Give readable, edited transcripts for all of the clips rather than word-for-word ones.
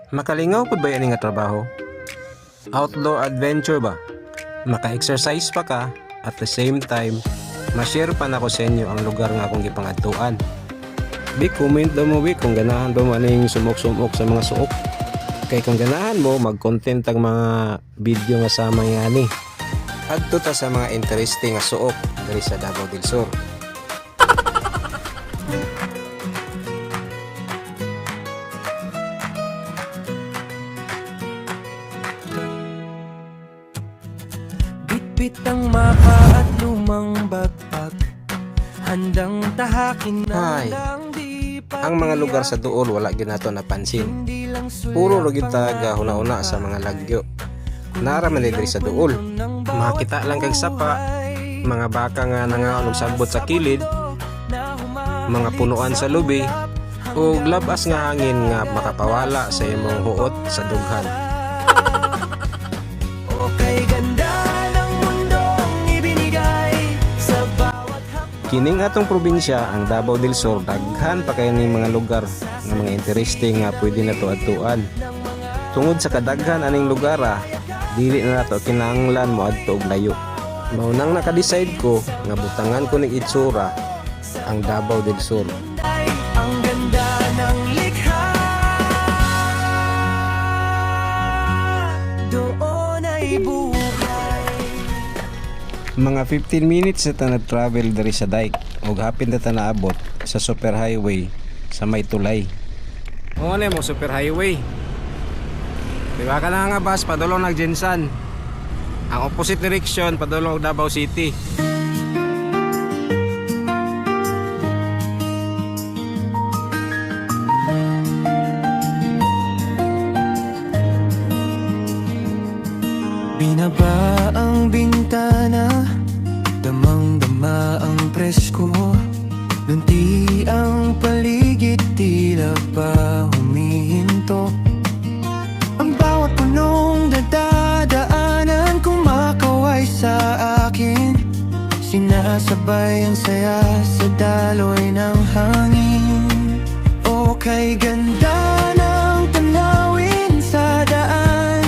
Makalingaw pud ba yan nga trabaho? Outdoor adventure ba? Maka-exercise pa ka, at the same time, ma-share pa na ko sa inyo ang lugar nga akong gipangadtuan. Bi, comment daw mo, Bi, kung ganahan ba mo aning sumok-sumok sa mga suok. Kay kung ganahan mo, mag-content ang mga video nga sama nga ni. Adto ta sa mga interesting nga suok diri sa Davao del Sur. Bitbit ang mapa at lumang backpack, handang tahakin Ay, ng di pa. ang mga lugar sa duol wala ginato napansin. Puro ro kita gahuna-una sa mga lagyo. Naraman diri sa duol. Makita lang kag sapa, mga baka nga nangaon og sagbot sa kilid, mga punuan sa lubi, ug labas nga hangin nga makapawala sa imong huot sa dughan. Okay, ganda ng mundong ibinigay sa bawat Kining atong probinsya, ang Davao del Sur, daghan pa kay ning mga lugar nga mga interesting nga pwede na to adtuan. Tungod sa kadaghan aning lugar, dili na nato kinahanglan mo adto og layo. Mao nang naka-decide ko nga butangan ko ning itsura ang Davao del Sur. ay ang ganda ng likha. Doon ay buhay. Mga 15 minutes na ta nag-travel dari sa dike ug hapin na ta naabot sa super highway sa may tulay. Oo na mo super highway. Diba ka na nga bus padulong ng Jensan. Ang opposite direction padulong Davao City. Binaba ang bintana, damang-dama ang presko. Lunti ang paligid, tila pa humihinto. Ang bawat punong nadadaanan, kumakaway sa akin. Sinasabay ang saya sa daloy ng hangin. O kay ganda ng tanawin sa daan,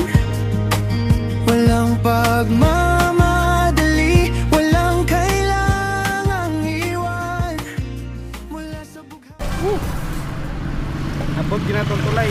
walang pagmamadali, walang kailangang iwan mula sa bugha. Abot ginatong tulay.